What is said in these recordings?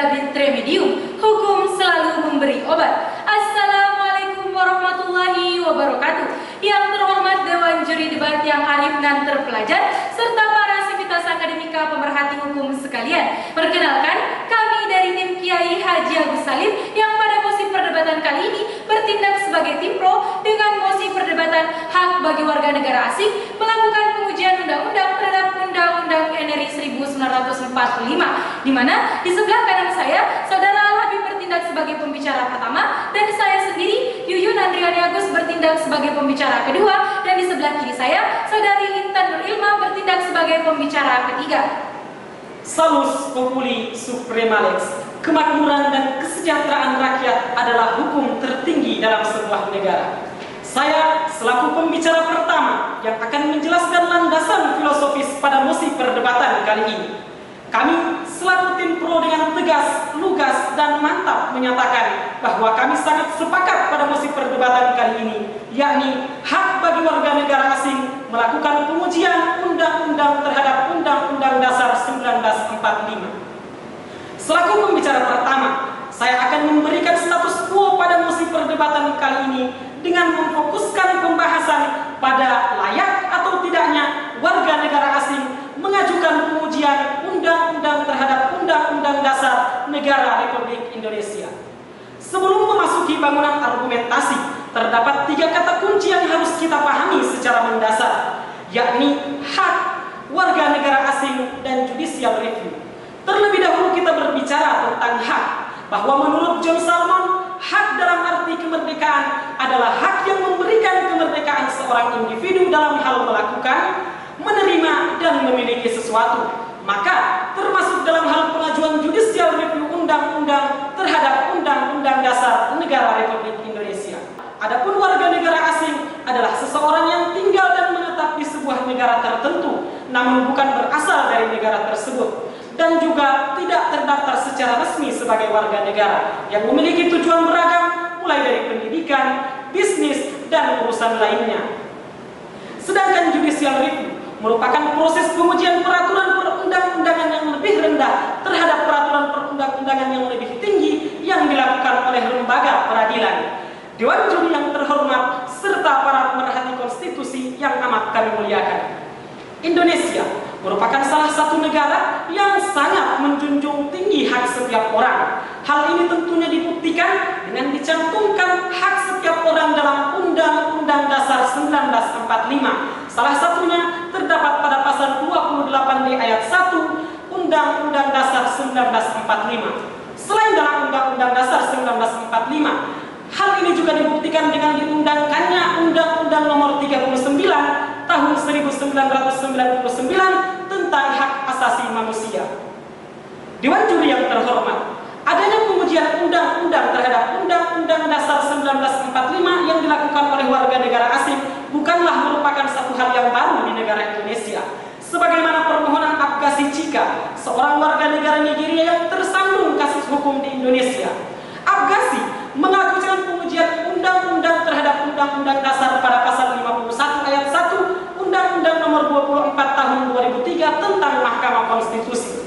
Dabit Remedium, hukum selalu memberi obat. Assalamualaikum warahmatullahi wabarakatuh. Yang terhormat Dewan Juri Debat yang arif dan terpelajar, serta para sivitas akademika pemerhati hukum sekalian. Perkenalkan, kami dari tim Kiai Haji Agus Salim yang pada mosi perdebatan kali ini bertindak sebagai tim pro dengan mosi perdebatan hak bagi warga negara asing melakukan pengujian undang-undang terhadap Undang-Undang NRI 1945, di mana di sebelah kanan saya Saudara Al-Habib bertindak sebagai pembicara pertama dan saya sendiri Yuyun Andriani Agus bertindak sebagai pembicara kedua, dan di sebelah kiri saya Saudari Intan Nur Ilma bertindak sebagai pembicara ketiga. Salus populi suprema lex. Kemakmuran dan kesejahteraan rakyat adalah hukum tertinggi dalam sebuah negara. Saya selaku pembicara pertama yang akan menjelaskan landasan filosofis pada mosi perdebatan kali ini. Kami selaku tim pro dengan tegas, lugas, dan mantap menyatakan bahwa kami sangat sepakat pada mosi perdebatan kali ini, yakni hak bagi warga negara asing melakukan pengujian undang-undang terhadap Undang-Undang Dasar 1945. Selaku pembicara pertama, saya akan memberikan status quo pada mosi perdebatan kali ini dengan memfokuskan pembahasan pada layak atau tidaknya warga negara asing mengajukan pengujian undang-undang terhadap Undang-Undang Dasar Negara Republik Indonesia. Sebelum memasuki bangunan argumentasi, terdapat 3 kata kunci yang harus kita pahami secara mendasar, yakni hak, warga negara asing, dan judicial review. Terlebih dahulu kita berbicara tentang hak, bahwa menurut John Salmon, hak dalam arti kemerdekaan adalah hak yang memberikan kemerdekaan seorang individu dalam hal melakukan, menerima, dan memiliki sesuatu. Maka termasuk dalam hal pengajuan judicial review undang-undang terhadap Undang-Undang Dasar Negara Republik Indonesia. Adapun warga negara asing adalah seseorang yang tinggal dan menetap di sebuah negara tertentu, namun bukan berasal dari negara tersebut, dan juga tidak terdaftar secara resmi sebagai warga negara yang memiliki tujuan beragam, mulai dari pendidikan, bisnis, dan urusan lainnya. Sedangkan judicial review merupakan proses pengujian peraturan perundang-undangan yang lebih rendah terhadap peraturan perundang-undangan yang lebih tinggi yang dilakukan oleh lembaga peradilan. Dewan Juri yang terhormat serta para pemerhati konstitusi yang amat kami muliakan, Indonesia merupakan salah satu negara yang sangat menjunjung tinggi hak setiap orang. Hal ini tentunya dibuktikan dengan dicantumkan hak setiap orang dalam Undang-Undang Dasar 1945. Salah satunya terdapat pada pasal 28D ayat 1 Undang-Undang Dasar 1945. Selain dalam Undang-Undang Dasar 1945, hal ini juga dibuktikan dengan diundangkannya Undang-Undang Nomor 39 Tahun 1999 tentang hak asasi manusia. Dewan Juri yang terhormat, adanya pengujian undang-undang terhadap Undang-Undang Dasar 1945 yang dilakukan oleh warga negara asing bukanlah merupakan satu hal yang baru di negara Indonesia. Sebagaimana permohonan Abgasi Chika, seorang warga negara Nigeria yang tersandung kasus hukum di Indonesia. Abgasi mengajukan pengujian undang-undang terhadap Undang-Undang Dasar pada pasal 51 ayat 1 Undang-Undang Nomor 24 Tahun 2003 tentang Mahkamah Konstitusi.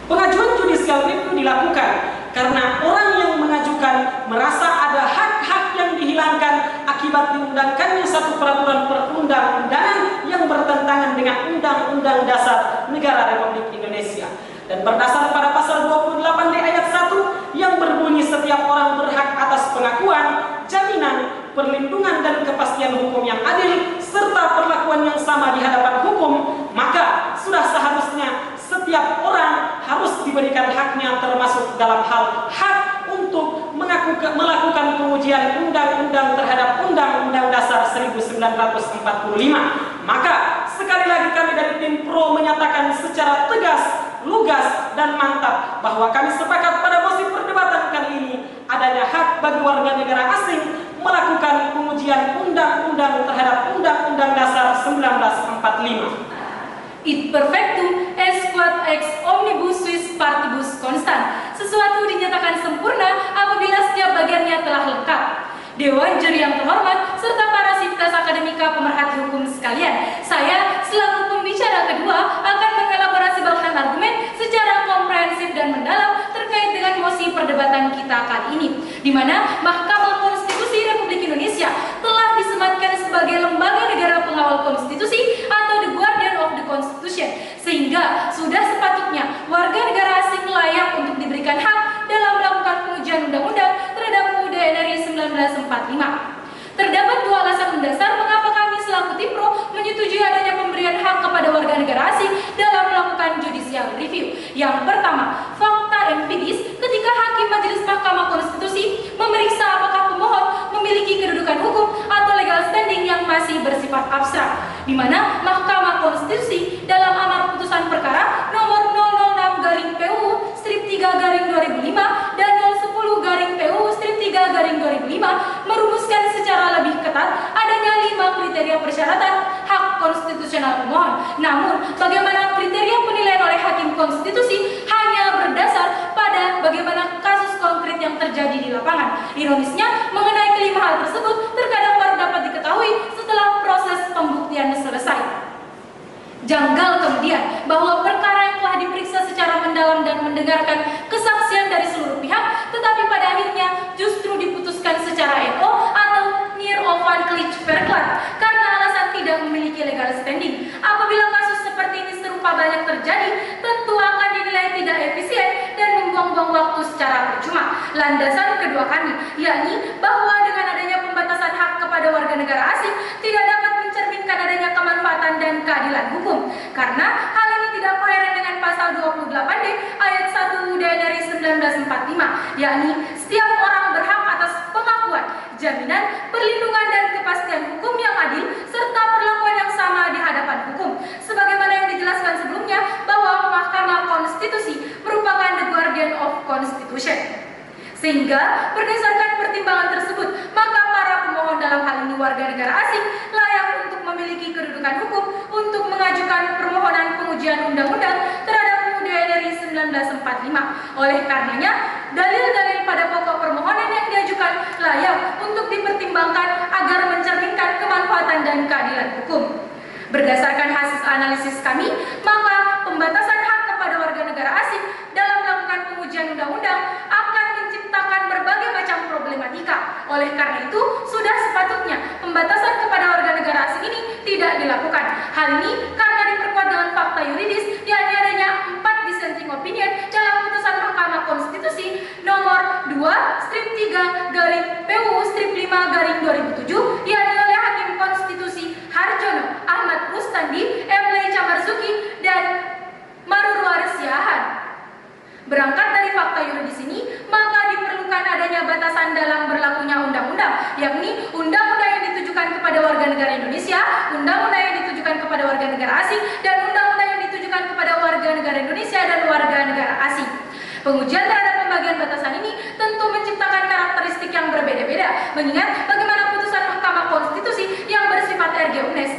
Pengajuan judicial review dilakukan karena orang yang mengajukan merasa ada hak-hak yang dihilangkan akibat diundangkannya satu peraturan perundang-undangan yang bertentangan dengan Undang-Undang Dasar Negara Republik Indonesia. Dan berdasar pada pasal 28D ayat 1 yang berbunyi setiap orang berhak atas pengakuan, jaminan, perlindungan, dan kepastian hukum yang adil serta perlakuan yang sama di hadapan hukum, maka sudah seharusnya setiap orang harus diberikan haknya, termasuk dalam hal hak untuk melakukan pengujian undang-undang terhadap Undang-Undang Dasar 1945. Maka sekali lagi kami dari tim pro menyatakan secara tegas, lugas, dan mantap bahwa kami sepakat pada mosi perdebatan kali ini adanya hak bagi warga negara asing melakukan pengujian undang-undang terhadap Undang-Undang Dasar 1945. Id perfectum est quod ex omnibus suis partibus constant. Sesuatu dinyatakan sempurna apabila setiap bagiannya telah lengkap. Dewan Juri yang terhormat serta para sivitas akademika pemerhati hukum sekalian, saya selaku pembicara kedua akan mengelaborasi bangunan argumen secara komprehensif dan mendalam terkait perdebatan kita kali ini, di mana Mahkamah Konstitusi Republik Indonesia telah disematkan sebagai lembaga negara pengawal konstitusi atau the Guardian of the Constitution, sehingga sudah sepatutnya warga negara asing layak untuk diberikan hak dalam melakukan pengujian undang-undang terhadap UUD RI 1945. Terdapat dua alasan mendasar mengapa kami selaku tim pro menyetujui adanya pemberian hak kepada warga negara asing dalam melakukan judicial review. Yang pertama, fakta empiris ketika Hakim Majelis Mahkamah Konstitusi memeriksa apakah pemohon memiliki kedudukan hukum atau legal standing yang masih bersifat abstrak, di mana Mahkamah Konstitusi dalam amar putusan perkara nomor 006/PUU-3/2005 dan 010/PUU-3/2005 merumuskan secara lebih ketat adanya 5 kriteria persyaratan hak konstitusional pemohon. Namun, bagaimana kriteria penilaian oleh Hakim Konstitusi hanya berdasar pada bagaimana kasus konkret yang terjadi di lapangan. Ironisnya, mengenai kelima hal tersebut terkadang baru dapat diketahui setelah proses pembuktian selesai. Janggal kemudian bahwa perkara yang telah diperiksa secara mendalam dan mendengarkan kesaksian dari seluruh pihak, tetapi pada akhirnya justru diputuskan secara NO atau near van verklaard karena alasan tidak memiliki legal standing. Apabila kasus seperti ini serupa banyak terjadi, tentu akan dinilai tidak efisien dan membuang-buang waktu secara percuma. Landasan kedua kami, yakni bahwa dengan adanya pembatasan hak kepada warga negara asing tidak dapat mencerminkan adanya kemanfaatan dan keadilan hukum, karena hal ini tidak koheren dengan pasal 28D ayat 1 UUD RI 1945, yakni setiap orang berhak atas pengakuan, jaminan, perlindungan dan kepastian hukum yang adil serta perlakuan yang sama di hadapan hukum. Sebagaimana yang dijelaskan sebelumnya bahwa Mahkamah Konstitusi merupakan the Guardian of Constitution. Sehingga berdasarkan pertimbangan tersebut, maka para pemohon dalam hal ini warga negara asing layak untuk memiliki kedudukan hukum untuk mengajukan permohonan pengujian undang-undang terhadap UUD RI 1945. Oleh karenanya, dalil-dalil pada pokok permohonan yang diajukan layak untuk dipertimbangkan agar mencerminkan kemanfaatan dan keadilan hukum. Berdasarkan hasil analisis kami, maka pembatasan hak kepada warga negara asing dalam melakukan pengujian undang-undang akan menciptakan berbagai macam problematika. Oleh karena itu, sudah sepatutnya pembatasan kepada warga negara asing ini tidak dilakukan. Hal ini karena diperkuat dengan fakta yuridis, yakni adanya 4 dissenting opinion dalam putusan Mahkamah Konstitusi nomor 2/3/PUU-5/2007, yakni oleh Hakim Konstitusi Harjono, Ahmad Mustandi, Emley Camarzuki, dan Marurwaris Yahan. Berangkat dari fakta yuridis ini, maka diperlukan adanya batasan dalam berlakunya undang-undang, yakni undang-undang yang ditujukan kepada warga negara Indonesia, undang-undang yang ditujukan kepada warga negara asing, dan undang-undang yang ditujukan kepada warga negara Indonesia dan warga negara asing. Pengujian terhadap pembagian batasan ini tentu menciptakan karakteristik yang berbeda-beda, mengingat bagaimana putusan Mahkamah Konstitusi yang bersifat erga omnes.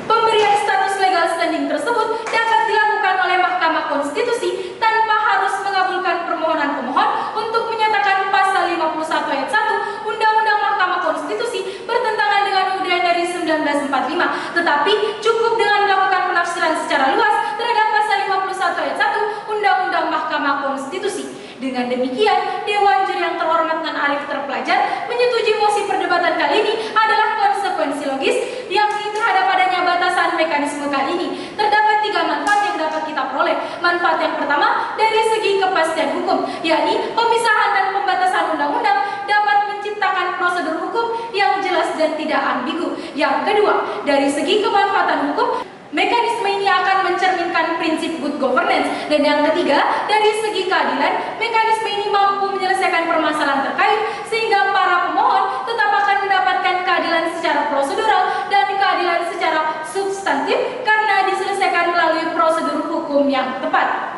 Pemberian status legal standing tersebut dapat dilakukan oleh Mahkamah Konstitusi tanpa harus mengabulkan permohonan pemohon untuk menyatakan pasal 51 ayat 1 Undang-Undang Mahkamah Konstitusi bertentangan dengan UUD RI 1945, tetapi cukup dengan melakukan penafsiran secara luas terhadap pasal 51 ayat 1 Undang-Undang Mahkamah Konstitusi. Dengan demikian, Dewan Juri yang terhormat dan arif terpelajar menyetujui mosi perdebatan kali ini adalah konsekuensi logis, yakni terhadap adanya batasan mekanisme kali ini. Terdapat 3 manfaat yang dapat kita peroleh. Manfaat yang pertama dari segi kepastian hukum, yakni pemisahan dan pembatasan undang-undang dapat menciptakan prosedur hukum yang jelas dan tidak ambigu. Yang kedua, dari segi kemanfaatan hukum, mekanisme ini akan mencerminkan prinsip good governance. Dan yang ketiga, dari segi keadilan, mekanisme ini mampu menyelesaikan permasalahan terkait sehingga para pemohon tetap akan mendapatkan keadilan secara prosedural dan keadilan secara substantif karena diselesaikan melalui prosedur hukum yang tepat.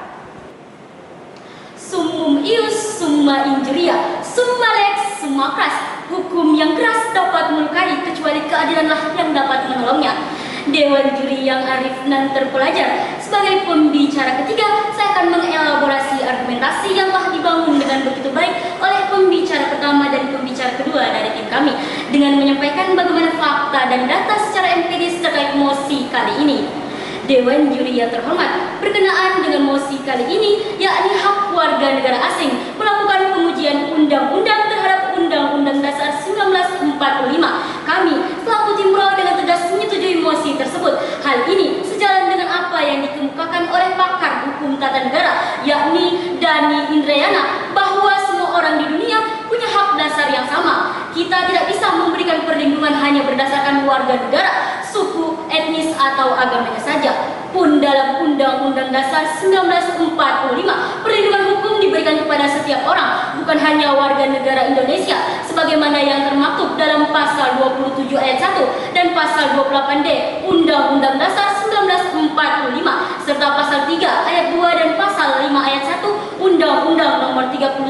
Summum ius summa injuria, summa lex summa cras. Hukum yang keras dapat melukai, kecuali keadilanlah yang dapat menolongnya. Dewan Juri yang arif dan terpelajar, sebagai pembicara ketiga, saya akan mengelaborasi argumentasi yang telah dibangun dengan begitu baik oleh pembicara pertama dan pembicara kedua dari tim kami, dengan menyampaikan bagaimana fakta dan data secara empiris terkait mosi kali ini. Dewan Juri yang terhormat, berkenaan dengan mosi kali ini, yakni hak warga negara asing melakukan pengujian yakni Dani Indrayana, bahwa semua orang di dunia punya hak dasar yang sama. Kita tidak bisa memberikan perlindungan hanya berdasarkan warga negara, suku, etnis, atau agamanya saja. Pun dalam Undang-Undang Dasar 1945, perlindungan hukum diberikan kepada setiap orang, bukan hanya warga negara Indonesia, sebagaimana yang termaktub dalam Pasal 27 ayat 1 dan Pasal 28D Undang-Undang Dasar 1945, serta Pasal 3 ayat 2 dan Pasal 5 ayat 1 Undang-Undang Nomor 39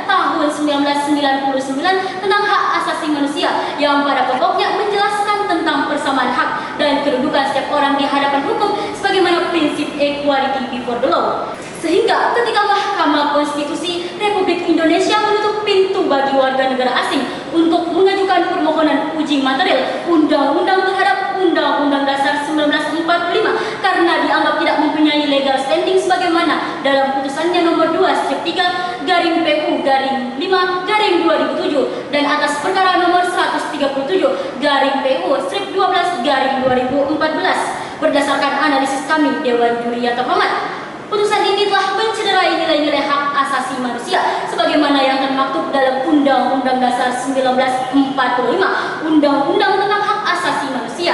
Tahun 1999 tentang hak asasi manusia, yang pada pokoknya menjelaskan tentang persamaan hak dan kedudukan setiap orang di hadapan hukum sebagaimana prinsip equality before the law. Sehingga ketika Mahkamah Konstitusi Republik Indonesia menutup pintu bagi warga negara asing untuk mengajukan permohonan uji material undang-undang terhadap Undang-Undang Dasar 1945 karena dianggap tidak mempunyai legal standing sebagaimana dalam putusannya nomor 2/PU/5/2007 dan atas perkara nomor 137/PU/12/2014. Berdasarkan analisis kami, Dewan Juri yang terhormat, putusan ini telah mencederai nilai-nilai hak asasi manusia sebagaimana yang termaktub dalam Undang-Undang Dasar 1945, Undang-Undang tentang Hak Asasi Manusia,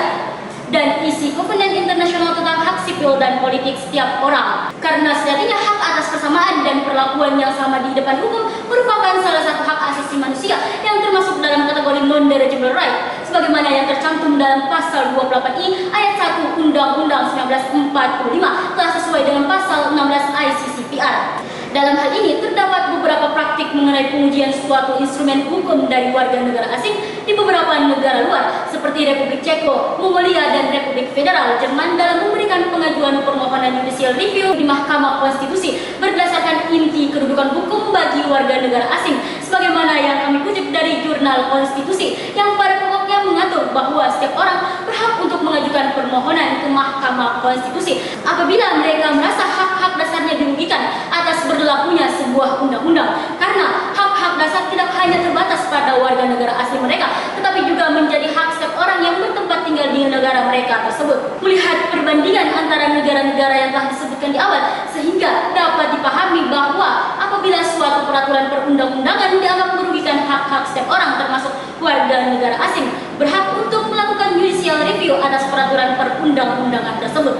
dan isi Kovenant Internasional tentang hak sipil dan politik setiap orang. Karena sejatinya hak atas persamaan dan perlakuan yang sama di depan hukum merupakan salah satu hak asasi manusia yang termasuk dalam kategori non-derogable right, sebagaimana yang tercantum dalam Pasal 28I ayat 1 Undang-Undang 1945 telah sesuai dengan Pasal 16 ICCPR. Dalam hal ini terdapat beberapa praktik mengenai pengujian suatu instrumen hukum dari warga negara asing di beberapa negara luar seperti Republik Ceko, Mongolia, dan Republik Federal Jerman dalam memberikan pengajuan permohonan judicial review di Mahkamah Konstitusi berdasarkan inti kedudukan hukum bagi warga negara asing sebagaimana yang kami kutip dari Jurnal Konstitusi, yang pada pokoknya mengatur bahwa setiap orang berhak untuk mengajukan permohonan ke Mahkamah Konstitusi apabila mereka merasa hak-hak dasarnya dirugikan atas berlakunya sebuah undang-undang, karena hak-hak dasar tidak hanya terbatas pada warga negara asli mereka, tetapi juga menjadi hak setiap orang yang bertempat tinggal di negara mereka tersebut. Melihat perbandingan antara negara-negara yang telah disebutkan di awal, sehingga dapat dipahami bahwa apabila suatu peraturan perundang-undangan dianggap merugikan hak-hak setiap orang termasuk warga negara asing, berhak untuk melakukan judicial review atas peraturan perundang-undangan tersebut.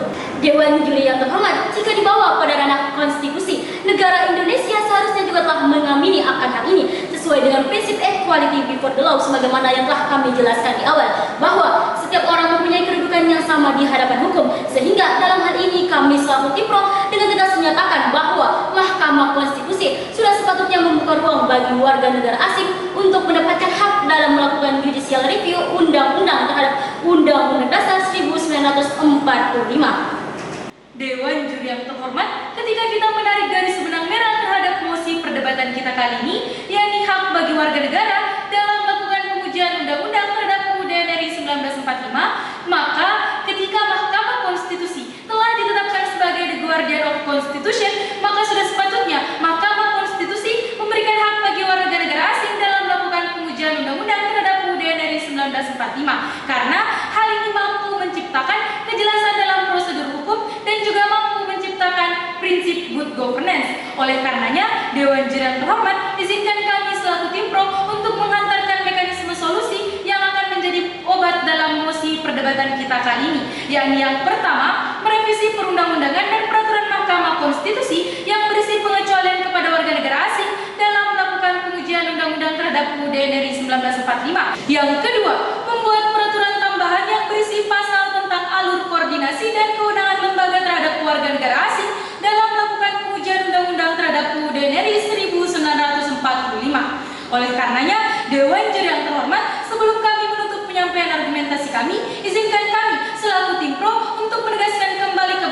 Dewan Juri yang terhormat, jika dibawa pada ranah konstitusi, negara Indonesia seharusnya juga telah mengamini akan hal ini sesuai dengan prinsip equality before the law sebagaimana yang telah kami jelaskan di awal, bahwa setiap orang mempunyai kedudukan yang sama di hadapan hukum. Sehingga dalam hal ini kami selaku Tipro dengan tegas menyatakan bahwa Mahkamah Konstitusi sudah sepatutnya membuka ruang bagi warga negara asing untuk mendapatkan hak dalam melakukan judicial review undang-undang terhadap Undang-Undang Dasar 1945. Dewan Juri yang terhormat, ketika kita menarik garis benang merah terhadap mosi perdebatan kita kali ini, yakni hak bagi warga negara dalam melakukan pengujian undang-undang terhadap UUD RI 1945, maka ketika Mahkamah Konstitusi telah ditetapkan sebagai the guardian of Constitution, maka sudah sepatutnya Mahkamah Konstitusi memberikan hak bagi warga negara asing dalam melakukan pengujian undang-undang terhadap UUD RI 1945, karena hal ini mampu menciptakan kejelasan dalam prosedur hukum dan juga mampu menciptakan prinsip good governance. Oleh karenanya, Dewan Juri yang terhormat, izinkan kami selaku Timpro untuk menghantarkan mekanisme solusi yang akan menjadi obat dalam mosi perdebatan kita kali ini, yakni yang pertama, merevisi perundang-undangan dan peraturan Mahkamah Konstitusi yang berisi pengecualian kepada warga negara asing dalam melakukan pengujian undang-undang terhadap UUD RI 1945. Yang kedua, membuat peraturan tambahan yang berisi pasal tentang alur koordinasi dan kewenangan lembaga terhadap warga negara asing dalam melakukan pengujian undang-undang terhadap UUD RI 1945. Oleh karenanya, Dewan Juri yang terhormat, sebelum kami menutup penyampaian argumentasi kami, izinkan kami selaku Timpro untuk menegaskan kembali ke